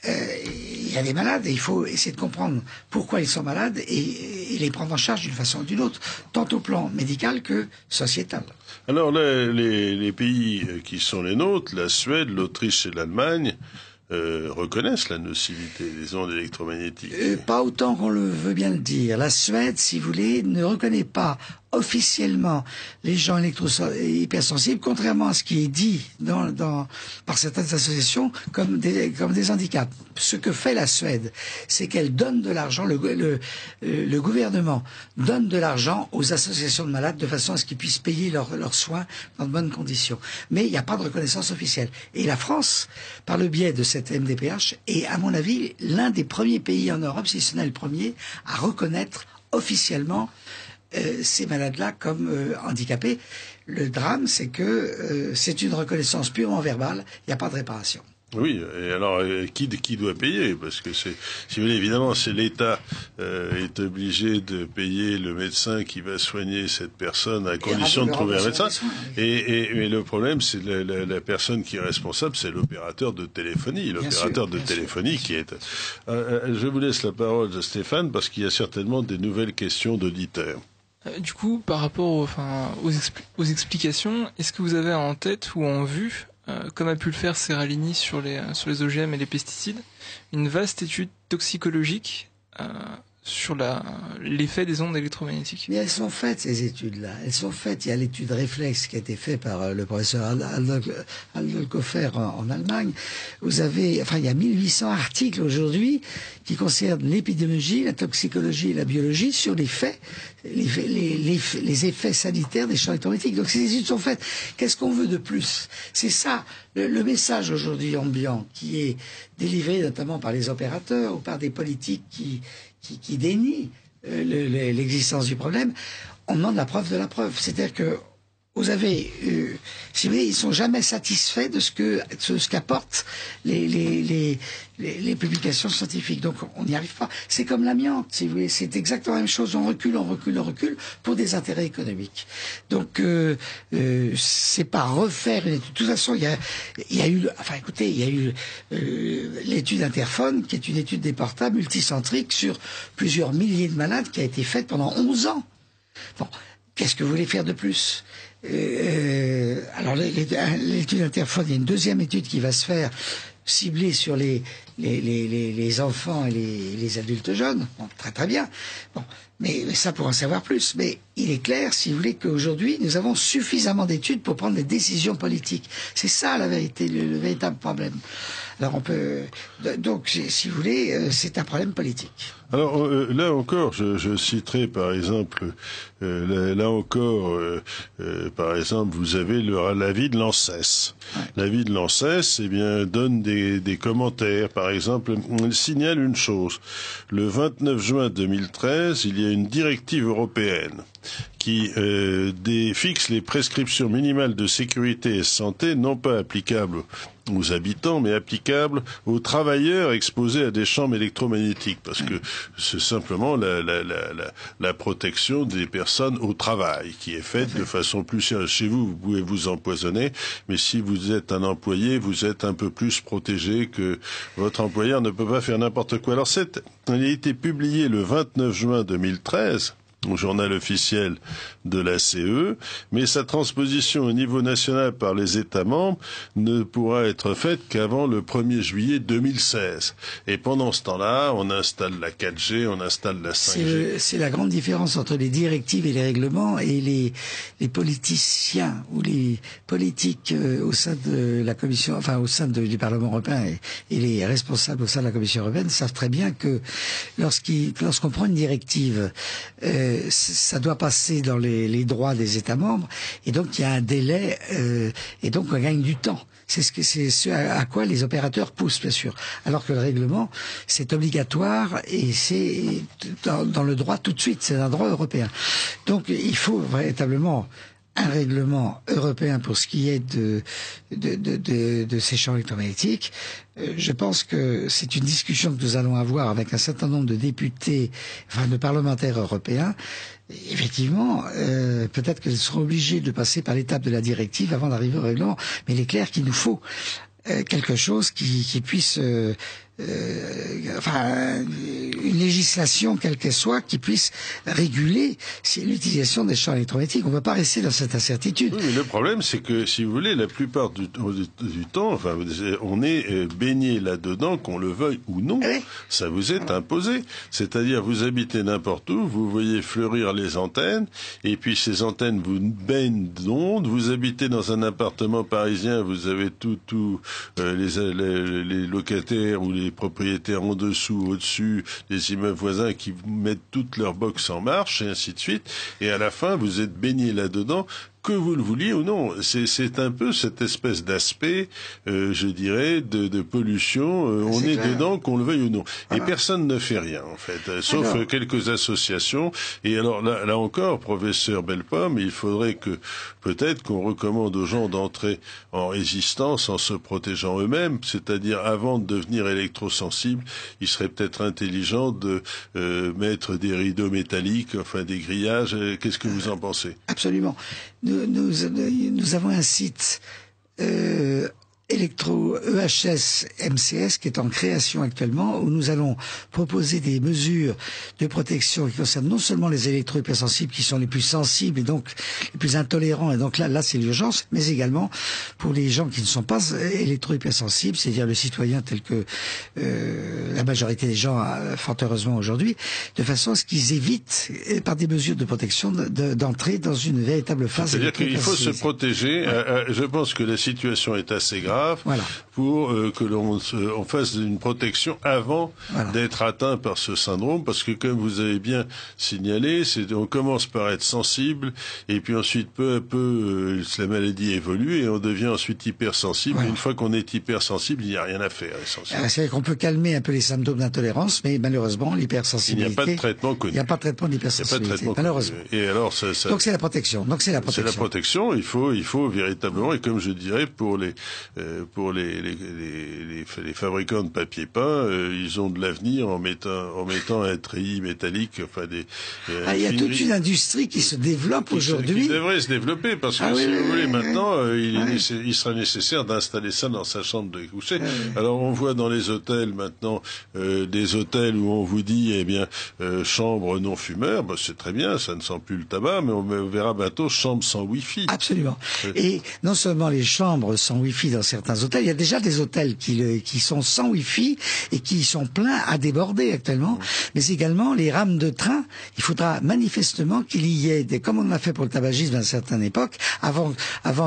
il y a des malades et il faut essayer de comprendre pourquoi ils sont malades et les prendre en charge d'une façon ou d'une autre, tant au plan médical que sociétal. Alors les pays qui sont les nôtres, la Suède, l'Autriche et l'Allemagne, reconnaissent la nocivité des ondes électromagnétiques. Pas autant qu'on le veut bien le dire. La Suède, si vous voulez, ne reconnaît pas officiellement les gens hypersensibles, contrairement à ce qui est dit par certaines associations comme des handicaps. Ce que fait la Suède, c'est qu'elle donne de l'argent, le gouvernement donne de l'argent aux associations de malades de façon à ce qu'ils puissent payer leurs soins dans de bonnes conditions. Mais il n'y a pas de reconnaissance officielle. Et la France, par le biais de cette MDPH, est à mon avis l'un des premiers pays en Europe, si ce n'est le premier, à reconnaître officiellement ces malades-là comme handicapés. Le drame, c'est que c'est une reconnaissance purement verbale, il n'y a pas de réparation. Oui, et alors qui doit payer? Parce que si vous voulez, évidemment, c'est l'État est obligé de payer le médecin qui va soigner cette personne à condition de trouver un médecin. Mais le problème, c'est la personne qui est responsable, c'est l'opérateur de téléphonie. L'opérateur de téléphonie qui est. Je vous laisse la parole, Stéphane, parce qu'il y a certainement des nouvelles questions d'auditeurs. Du coup, par rapport aux explications, est-ce que vous avez en tête ou en vue, comme a pu le faire Seralini sur les OGM et les pesticides, une vaste étude toxicologique sur l'effet des ondes électromagnétiques? Mais elles sont faites, ces études-là. Elles sont faites. Il y a l'étude réflexe qui a été faite par le professeur Aldolkofer en Allemagne. Il y a 1800 articles aujourd'hui qui concernent l'épidémiologie, la toxicologie et la biologie sur les faits, les effets sanitaires des champs électromagnétiques. Donc ces études sont faites. Qu'est-ce qu'on veut de plus? C'est ça, le message aujourd'hui ambiant qui est délivré notamment par les opérateurs ou par des politiques qui dénient l'existence du problème. On demande la preuve de la preuve. C'est-à-dire que vous avez, si vous voulez, ils sont jamais satisfaits de ce qu'apportent les publications scientifiques. Donc on n'y arrive pas. C'est comme l'amiante, si vous voulez, c'est exactement la même chose. On recule pour des intérêts économiques. Donc c'est pas refaire une étude. De toute façon, il y a eu l'étude Interphone, qui est une étude des portables multicentrique sur plusieurs milliers de malades, qui a été faite pendant 11 ans. Bon, qu'est-ce que vous voulez faire de plus? Alors l'étude Interphone, il y a une deuxième étude qui va se faire ciblée sur les enfants et les adultes jeunes. Bon, très très bien. Bon, mais ça pour en savoir plus. Mais il est clair, si vous voulez, qu'aujourd'hui nous avons suffisamment d'études pour prendre des décisions politiques. C'est ça la vérité, le véritable problème. Alors donc si vous voulez, c'est un problème politique. Alors là encore, je citerai par exemple, par exemple, vous avez l'avis de l'ANSES. Ouais. L'avis de l'ANSES, donne des commentaires. Par exemple, on signale une chose. Le 29 juin 2013, il y a une directive européenne qui fixe les prescriptions minimales de sécurité et santé, non pas applicables aux habitants, mais applicables aux travailleurs exposés à des champs électromagnétiques, parce que c'est simplement la protection des personnes au travail qui est faite de façon plus sérieuse. Chez vous, vous pouvez vous empoisonner, mais si vous êtes un employé, vous êtes un peu plus protégé que votre employeur ne peut pas faire n'importe quoi. Alors elle a été publiée le 29 juin 2013, au journal officiel de la CE, mais sa transposition au niveau national par les États membres ne pourra être faite qu'avant le 1er juillet 2016. Et pendant ce temps-là, on installe la 4G, on installe la 5G. C'est la grande différence entre les directives et les règlements et les politiciens ou les politiques au sein de la Commission, enfin au sein du Parlement européen et les responsables au sein de la Commission européenne savent très bien que lorsqu'on prend une directive, ça doit passer dans les droits des États membres, et donc il y a un délai, et donc on gagne du temps. C'est ce à quoi les opérateurs poussent, bien sûr. Alors que le règlement, c'est obligatoire et c'est dans le droit tout de suite. C'est un droit européen. Donc il faut véritablement un règlement européen pour ce qui est de ces champs électromagnétiques. Je pense que c'est une discussion que nous allons avoir avec un certain nombre de députés, enfin de parlementaires européens. Effectivement, peut-être qu'ils seront obligés de passer par l'étape de la directive avant d'arriver au règlement, mais il est clair qu'il nous faut quelque chose qui puisse une législation quelle qu'elle soit qui puisse réguler l'utilisation des champs électromagnétiques. On ne va pas rester dans cette incertitude. Oui, mais le problème, c'est que, si vous voulez, la plupart du temps, on est baigné là-dedans, qu'on le veuille ou non. Oui. Ça vous est imposé. C'est-à-dire, vous habitez n'importe où, vous voyez fleurir les antennes, et puis ces antennes vous baignent d'ondes. Vous habitez dans un appartement parisien, vous avez les locataires ou les propriétaires en dessous, au-dessus, des immeubles voisins qui mettent toutes leurs box en marche, et ainsi de suite. Et à la fin, vous êtes baigné là-dedans, que vous le vouliez ou non. C'est un peu cette espèce d'aspect, je dirais, de pollution. On est dedans, qu'on le veuille ou non. Voilà. Et personne ne fait rien, en fait, sauf quelques associations. Et alors, là encore, professeur Bellepomme, il faudrait que, peut-être qu'on recommande aux gens d'entrer en résistance en se protégeant eux-mêmes, c'est-à-dire avant de devenir électrosensibles, il serait peut-être intelligent de mettre des rideaux métalliques, enfin des grillages. Qu'est-ce que vous en pensez? Absolument. Nous avons un site électro EHS MCS qui est en création actuellement, où nous allons proposer des mesures de protection qui concernent non seulement les électro-hypersensibles qui sont les plus sensibles et donc les plus intolérants, et donc là c'est l'urgence, mais également pour les gens qui ne sont pas électro-hypersensibles, c'est-à-dire le citoyen tel que la majorité des gens, fort heureusement aujourd'hui, de façon à ce qu'ils évitent par des mesures de protection d'entrer dans une véritable phase. C'est-à-dire qu'il faut se protéger. Ouais. Je pense que la situation est assez grave. Voilà. Pour que l'on fasse une protection avant d'être atteint par ce syndrome, parce que comme vous avez bien signalé, on commence par être sensible, et puis ensuite peu à peu la maladie évolue et on devient ensuite hypersensible. Voilà. Et une fois qu'on est hypersensible, il n'y a rien à faire essentiellement. C'est vrai qu'on peut calmer un peu les symptômes d'intolérance, mais malheureusement l'hypersensibilité. Il n'y a pas de traitement connu. Il n'y a pas de traitement d'hypersensibilité, malheureusement. Et alors donc c'est la protection. C'est la protection. Il faut véritablement, et comme je dirais, pour les fabricants de papier peint, ils ont de l'avenir en mettant un treillis métallique, il y a toute une industrie qui se développe aujourd'hui. Qui devrait se développer, parce que vous voulez, maintenant, il sera nécessaire d'installer ça dans sa chambre de coucher. Alors on voit dans les hôtels maintenant des hôtels où on vous dit, chambre non fumeur, c'est très bien, ça ne sent plus le tabac, mais on verra bientôt chambre sans Wi-Fi. Absolument. Et non seulement les chambres sans Wi-Fi dans certains hôtels, il y a déjà des hôtels qui sont sans Wi-Fi et qui sont pleins à déborder actuellement, mais également les rames de train. Il faudra manifestement qu'il y ait comme on a fait pour le tabagisme à une certaine époque, avant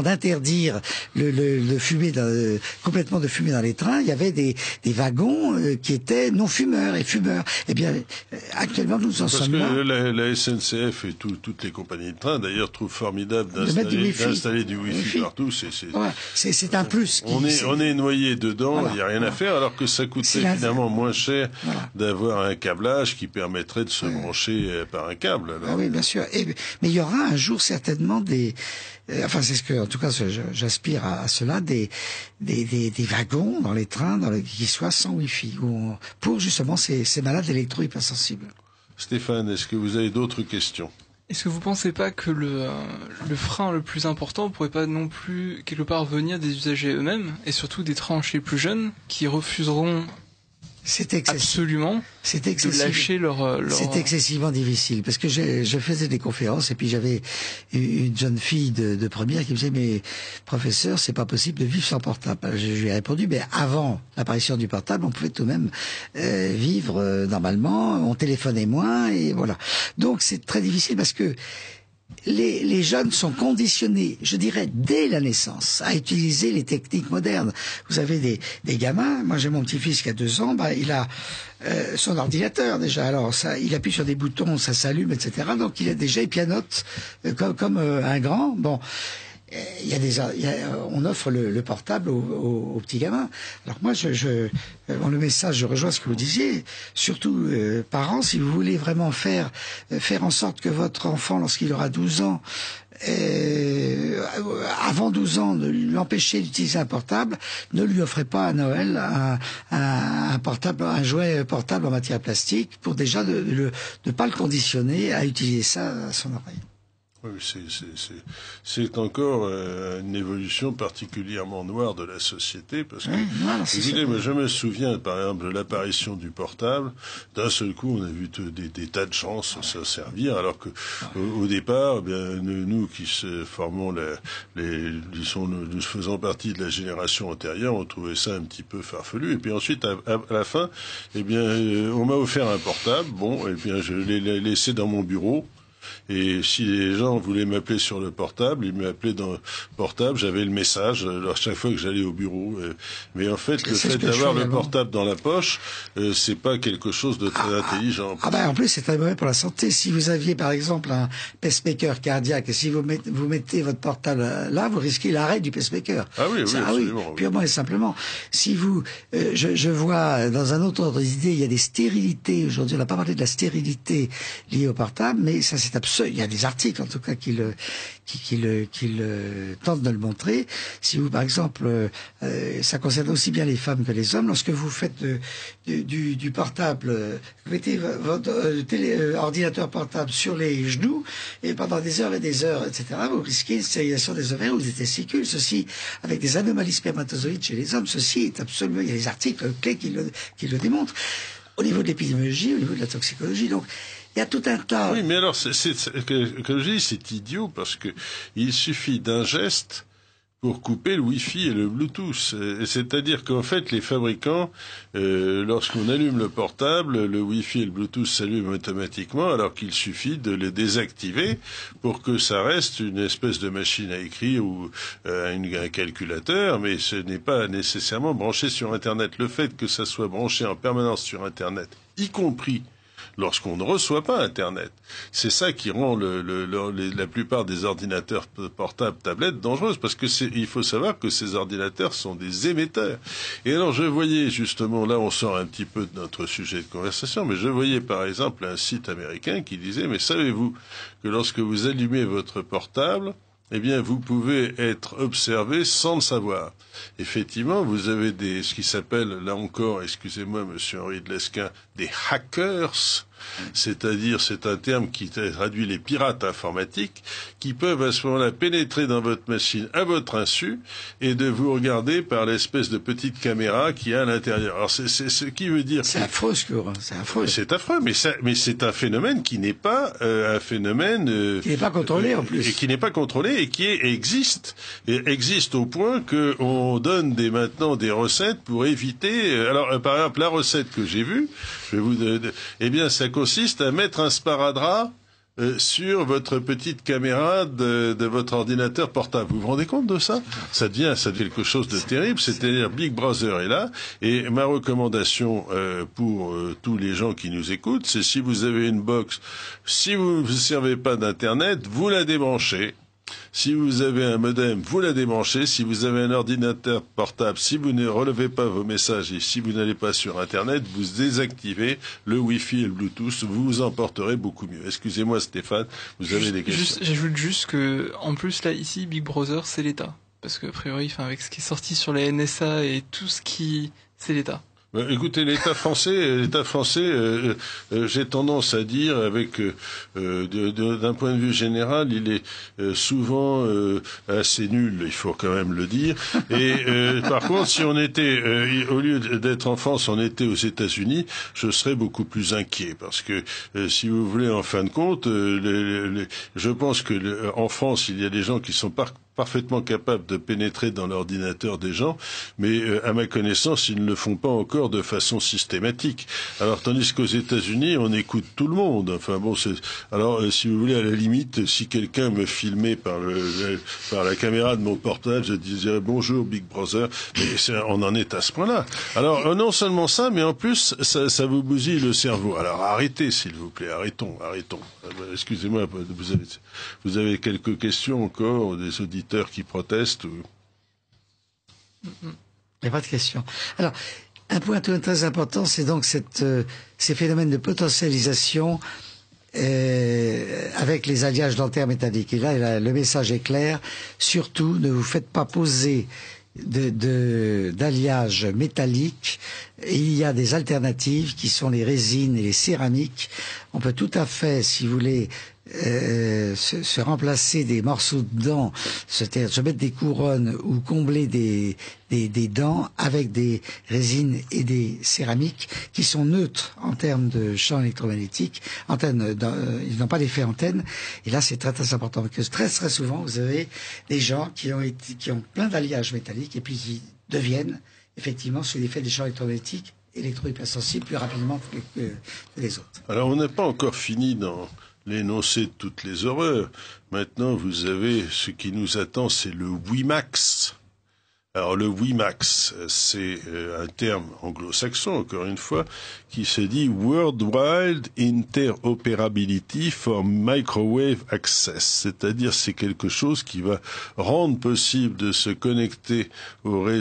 d'interdire complètement de fumer dans les trains, il y avait des wagons qui étaient non fumeurs et fumeurs. Eh bien, actuellement nous en sommes là. Parce que la SNCF et toutes les compagnies de train d'ailleurs trouvent formidable d'installer du Wi-Fi partout. C'est un plus. On est noyé dedans, il n'y a rien à faire, alors que ça coûterait finalement moins cher d'avoir un câblage qui permettrait de se brancher par un câble. Alors. Oui, bien sûr. Mais il y aura un jour certainement c'est ce que, en tout cas, j'aspire à cela, des wagons dans les trains qui soient sans Wi-Fi, pour justement ces malades électro-hypersensibles. Stéphane, est-ce que vous avez d'autres questions ? Est-ce que vous pensez pas que le frein le plus important pourrait pas non plus quelque part venir des usagers eux-mêmes, et surtout des tranches les plus jeunes qui refuseront absolument de lâcher leur... C'est excessivement difficile, parce que je faisais des conférences et puis j'avais une jeune fille de première qui me disait, mais professeur, c'est pas possible de vivre sans portable. Je lui ai répondu, mais avant l'apparition du portable, on pouvait tout de même vivre normalement, on téléphonait moins et voilà. Donc c'est très difficile parce que les jeunes sont conditionnés, je dirais, dès la naissance, à utiliser les techniques modernes. Vous avez des gamins, moi j'ai mon petit-fils qui a 2 ans, il a son ordinateur déjà, alors il appuie sur des boutons, ça s'allume, etc. Donc il pianote comme un grand. Bon. On offre le portable aux petits gamins. Alors moi, dans le message, je rejoins ce que vous disiez. Surtout, parents, si vous voulez vraiment faire en sorte que votre enfant, lorsqu'il aura 12 ans, avant 12 ans, de l'empêcher d'utiliser un portable, ne lui offrez pas à Noël un jouet portable en matière plastique, pour déjà ne pas le conditionner à utiliser ça à son oreille. Oui, c'est encore une évolution particulièrement noire de la société, parce que, écoutez, moi, je me souviens, par exemple, de l'apparition du portable. D'un seul coup, on a vu des tas de gens s'en servir, alors que, au départ, eh bien, nous qui formons nous faisons partie de la génération antérieure, on trouvait ça un petit peu farfelu. Et puis ensuite, à la fin, eh bien, on m'a offert un portable. Bon, et bien, je l'ai laissé dans mon bureau. Et si les gens voulaient m'appeler sur le portable, ils m'appelaient dans le portable, j'avais le message à chaque fois que j'allais au bureau. Mais en fait, le fait d'avoir le portable dans la poche, c'est pas quelque chose de très intelligent. En plus, c'est très mauvais pour la santé. Si vous aviez, par exemple, un pacemaker cardiaque, et si vous mettez votre portable là, vous risquez l'arrêt du pacemaker. Absolument. Purement et simplement. Si vous, je vois, dans un autre ordre d'idée, il y a des stérilités. Aujourd'hui, on n'a pas parlé de la stérilité liée au portable, mais ça, c'est absolument. Il y a des articles, en tout cas, qui tentent de le montrer. Si vous, par exemple, ça concerne aussi bien les femmes que les hommes, lorsque vous faites du portable, vous mettez votre ordinateur portable sur les genoux, et pendant des heures et des heures, etc., vous risquez une stérilisation des ovaires ou des testicules. Ceci, avec des anomalies spermatozoïdes chez les hommes, ceci est absolument, il y a des articles clés qui le démontrent. Au niveau de l'épidémiologie, au niveau de la toxicologie, donc, il y a tout un tas. Oui, mais alors, comme je dis, c'est idiot, parce que il suffit d'un geste pour couper le Wi-Fi et le Bluetooth. C'est-à-dire qu'en fait, les fabricants, lorsqu'on allume le portable, le Wi-Fi et le Bluetooth s'allument automatiquement, alors qu'il suffit de les désactiver pour que ça reste une espèce de machine à écrire ou un calculateur, mais ce n'est pas nécessairement branché sur Internet. Le fait que ça soit branché en permanence sur Internet, y compris lorsqu'on ne reçoit pas Internet. C'est ça qui rend la plupart des ordinateurs portables, tablettes dangereuses, parce que il faut savoir que ces ordinateurs sont des émetteurs. Et alors je voyais justement, là on sort un petit peu de notre sujet de conversation, mais je voyais par exemple un site américain qui disait, mais savez-vous que lorsque vous allumez votre portable, eh bien, vous pouvez être observé sans le savoir. Effectivement, vous avez ce qui s'appelle, là encore, excusez-moi, monsieur Henri de Lesquen, des hackers. C'est-à-dire, c'est un terme qui traduit les pirates informatiques, qui peuvent à ce moment-là pénétrer dans votre machine à votre insu et de vous regarder par l'espèce de petite caméra qui est à l'intérieur. Alors, c'est ce qui veut dire. C'est affreux, c'est affreux. C'est affreux, mais c'est un phénomène qui n'est pas un phénomène qui n'est pas contrôlé en plus, et qui n'est pas contrôlé et qui existe au point que on donne maintenant des recettes pour éviter. Alors, par exemple, la recette que j'ai vue, eh bien, ça consiste à mettre un sparadrap sur votre petite caméra de votre ordinateur portable. Vous vous rendez compte de ça? Ça devient quelque chose de terrible. C'est-à-dire, Big Brother est là. Et ma recommandation pour tous les gens qui nous écoutent, c'est si vous avez une box, si vous ne vous servez pas d'Internet, vous la débranchez. Si vous avez un modem, vous la débranchez. Si vous avez un ordinateur portable, si vous ne relevez pas vos messages et si vous n'allez pas sur Internet, vous désactivez le Wi-Fi et le Bluetooth. Vous vous en porterez beaucoup mieux. Excusez-moi Stéphane, vous avez des questions. J'ajoute juste que, en plus là, ici, Big Brother, c'est l'État. Parce que, a priori, avec ce qui est sorti sur la NSA et tout c'est l'État. Écoutez, l'État français, j'ai tendance à dire, d'un point de vue général, il est souvent assez nul. Il faut quand même le dire. Et par contre, si on était, au lieu d'être en France, on était aux États-Unis, je serais beaucoup plus inquiet, parce que si vous voulez, en fin de compte, je pense que en France, il y a des gens qui sont parfaitement capables de pénétrer dans l'ordinateur des gens, mais à ma connaissance, ils ne le font pas encore de façon systématique. Alors, tandis qu'aux États-Unis, on écoute tout le monde. Enfin bon, alors si vous voulez, à la limite, si quelqu'un me filmait par la caméra de mon portable, je disais bonjour Big Brother. Mais on en est à ce point-là. Alors non seulement ça, mais en plus ça vous bousille le cerveau. Alors arrêtez, s'il vous plaît, arrêtons. Excusez-moi, vous avez quelques questions encore des auditeurs qui protestent ou... Il n'y a pas de question. Alors, un point très important, c'est donc ces phénomènes de potentialisation avec les alliages dentaires métalliques. Et là, le message est clair. Surtout, ne vous faites pas poser d'alliage métallique. Il y a des alternatives qui sont les résines et les céramiques. On peut tout à fait, si vous voulez, se remplacer des morceaux de dents, c'est-à-dire se mettre des couronnes ou combler des dents avec des résines et des céramiques qui sont neutres en termes de champ électromagnétique. Ils n'ont pas d'effet antenne. Et là, c'est très très important parce que très souvent, vous avez des gens qui ont plein d'alliages métalliques et puis qui deviennent effectivement sous l'effet des champs électromagnétiques électro-hypersensibles plus rapidement que les autres. Alors, on n'a pas encore fini dans l'énoncé de toutes les horreurs. Maintenant, vous avez ce qui nous attend, c'est le WiMAX. Alors le WiMAX, c'est un terme anglo-saxon, encore une fois, qui se dit Worldwide Interoperability for Microwave Access, c'est-à-dire c'est quelque chose qui va rendre possible de se connecter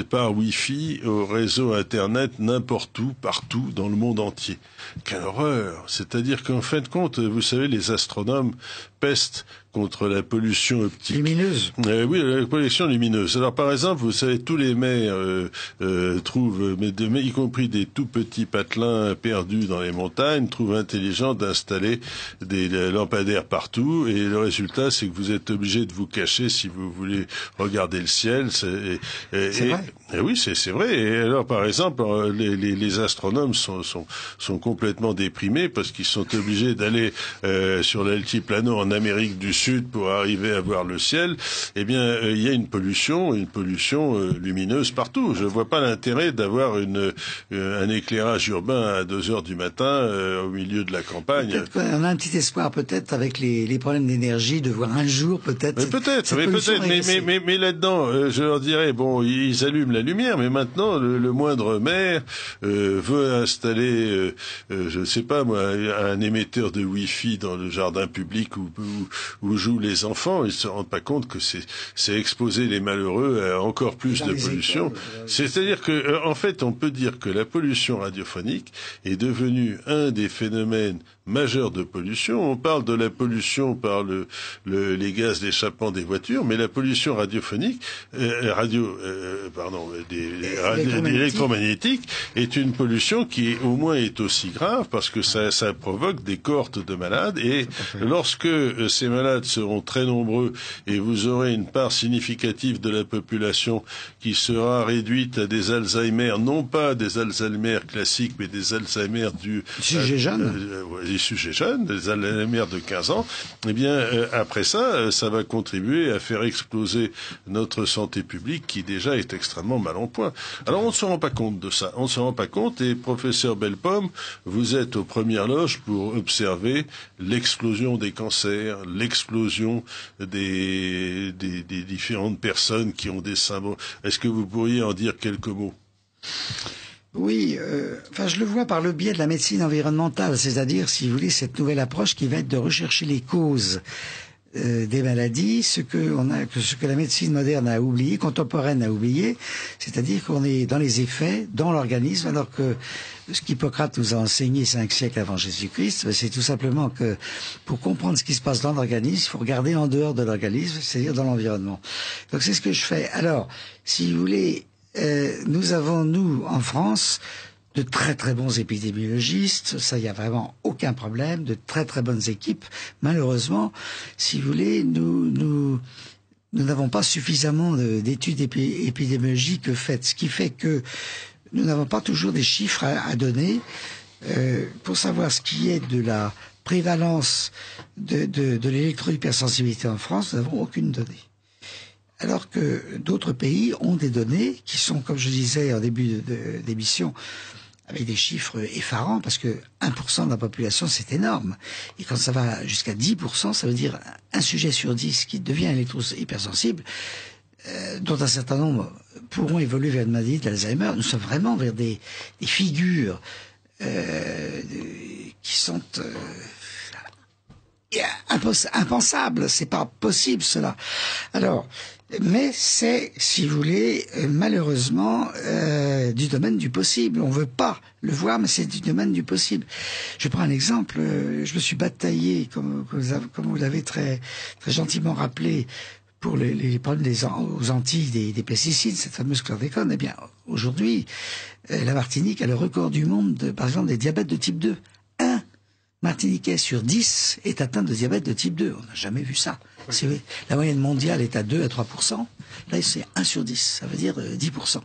par Wi-Fi au réseau Internet n'importe où, partout, dans le monde entier. Quelle horreur! C'est-à-dire qu'en fin de compte, vous savez, les astronomes pestent contre la pollution optique. Lumineuse. Oui, la pollution lumineuse. Alors par exemple, vous savez, tous les maires trouvent, y compris des tout petits patelins perdus dans les montagnes, trouvent intelligent d'installer des lampadaires partout, et le résultat, c'est que vous êtes obligé de vous cacher si vous voulez regarder le ciel. C'est vrai. Et oui, c'est vrai. Et alors, par exemple, les astronomes sont complètement déprimés parce qu'ils sont obligés d'aller sur l'altiplano en Amérique du Sud pour arriver à voir le ciel. Eh bien, il y a une pollution lumineuse partout. Je vois pas l'intérêt d'avoir un éclairage urbain à 2 heures du matin au milieu de la campagne. Peut-être qu'on a un petit espoir, peut-être, avec les problèmes d'énergie, de voir un jour, peut-être. Mais là-dedans, je leur dirais, bon, ils allument la lumière, mais maintenant, le moindre maire veut installer, je ne sais pas moi, un émetteur de Wi-Fi dans le jardin public où jouent les enfants. Ils se rendent pas compte que c'est exposer les malheureux à encore plus de pollution. C'est-à-dire que, en fait, on peut dire que la pollution radiophonique est devenue un des phénomènes majeurs de pollution. On parle de la pollution par les gaz d'échappement des voitures, mais la pollution radiophonique, électromagnétique est une pollution qui au moins est aussi grave parce que ça provoque des cohortes de malades, et lorsque ces malades seront très nombreux et vous aurez une part significative de la population qui sera réduite à des Alzheimer, non pas des Alzheimer classiques, mais des Alzheimer des sujets jeunes, des Alzheimer de 15 ans, eh bien, après ça va contribuer à faire exploser notre santé publique qui déjà est extrêmement mal en point. Alors on ne se rend pas compte de ça, et professeur Bellepomme, vous êtes aux premières loges pour observer l'explosion des cancers, l'explosion des différentes personnes qui ont des symptômes. Est-ce que vous pourriez en dire quelques mots? Oui, je le vois par le biais de la médecine environnementale, c'est-à-dire, si vous voulez, cette nouvelle approche qui va être de rechercher les causes des maladies, ce que la médecine moderne a oublié, contemporaine a oublié, c'est-à-dire qu'on est dans les effets, dans l'organisme, alors que ce qu'Hippocrate nous a enseigné 5 siècles avant Jésus-Christ, c'est tout simplement que pour comprendre ce qui se passe dans l'organisme, il faut regarder en dehors de l'organisme, c'est-à-dire dans l'environnement. Donc c'est ce que je fais. Alors, si vous voulez, nous avons, en France, de très très bons épidémiologistes, ça, il y a vraiment aucun problème, de très très bonnes équipes. Malheureusement, si vous voulez, nous n'avons pas suffisamment d'études épidémiologiques faites, ce qui fait que nous n'avons pas toujours des chiffres à donner pour savoir ce qui est de la prévalence de l'électro-hypersensibilité en France. Nous n'avons aucune donnée. Alors que d'autres pays ont des données qui sont, comme je disais en début d'émission, avec des chiffres effarants, parce que 1% de la population, c'est énorme. Et quand ça va jusqu'à 10%, ça veut dire un sujet sur 10 qui devient électro-hypersensible, dont un certain nombre pourront évoluer vers une maladie d'Alzheimer. Nous sommes vraiment vers des figures qui sont impensables. C'est pas possible, cela. Alors, mais c'est, si vous voulez, malheureusement, du domaine du possible. On veut pas le voir, mais c'est du domaine du possible. Je prends un exemple. Je me suis bataillé, comme vous l'avez très, très gentiment rappelé, pour les problèmes aux Antilles des pesticides, cette fameuse chlordécone. Eh bien, aujourd'hui, la Martinique a le record du monde, par exemple, des diabètes de type 2. Martiniquais sur 10 est atteint de diabète de type 2. On n'a jamais vu ça. Oui. La moyenne mondiale est à 2 à 3%. Là, c'est 1 sur 10. Ça veut dire 10%.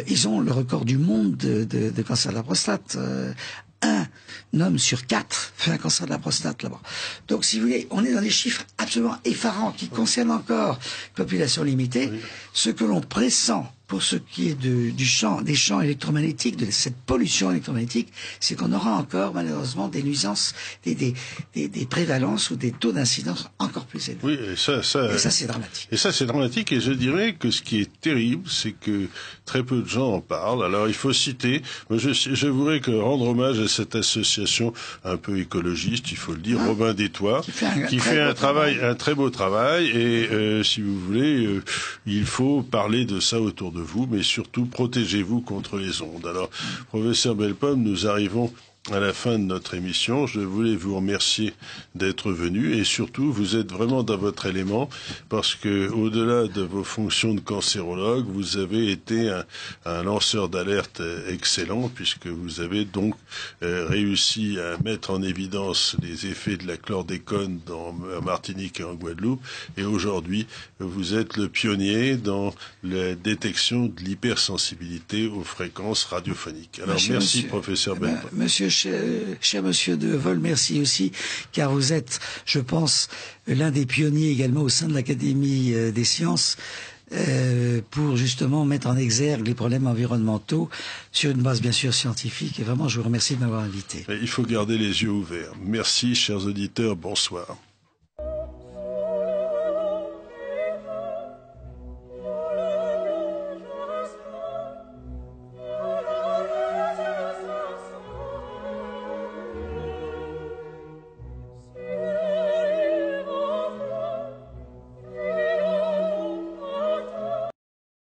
Ils ont le record du monde de cancer de la prostate. Un homme sur 4 fait un cancer de la prostate là-bas. Donc, si vous voulez, on est dans des chiffres absolument effarants qui concernent encore une population limitée. Oui. Ce que l'on pressent pour ce qui est des champs électromagnétiques, de cette pollution électromagnétique, c'est qu'on aura encore, malheureusement, des nuisances, des prévalences ou des taux d'incidence encore plus élevés. Oui, et ça, c'est dramatique. Et ça, c'est dramatique, et je dirais que ce qui est terrible, c'est que très peu de gens en parlent. Alors, il faut citer, je voudrais rendre hommage à cette association un peu écologiste, il faut le dire, Robin des Toits, qui fait un très beau travail, et si vous voulez, il faut parler de ça autour de vous, mais surtout protégez-vous contre les ondes. Alors, professeur Bellepomme, nous arrivons à la fin de notre émission. Je voulais vous remercier d'être venu et surtout, vous êtes vraiment dans votre élément parce que, au-delà de vos fonctions de cancérologue, vous avez été un lanceur d'alerte excellent puisque vous avez donc réussi à mettre en évidence les effets de la chlordécone en Martinique et en Guadeloupe. Et aujourd'hui, vous êtes le pionnier dans la détection de l'hypersensibilité aux fréquences radiophoniques. Alors, merci professeur Bellepomme. Cher monsieur De Vol, merci aussi, car vous êtes, je pense, l'un des pionniers également au sein de l'Académie des sciences pour justement mettre en exergue les problèmes environnementaux sur une base bien sûr scientifique. Et vraiment, je vous remercie de m'avoir invité. Il faut garder les yeux ouverts. Merci, chers auditeurs. Bonsoir.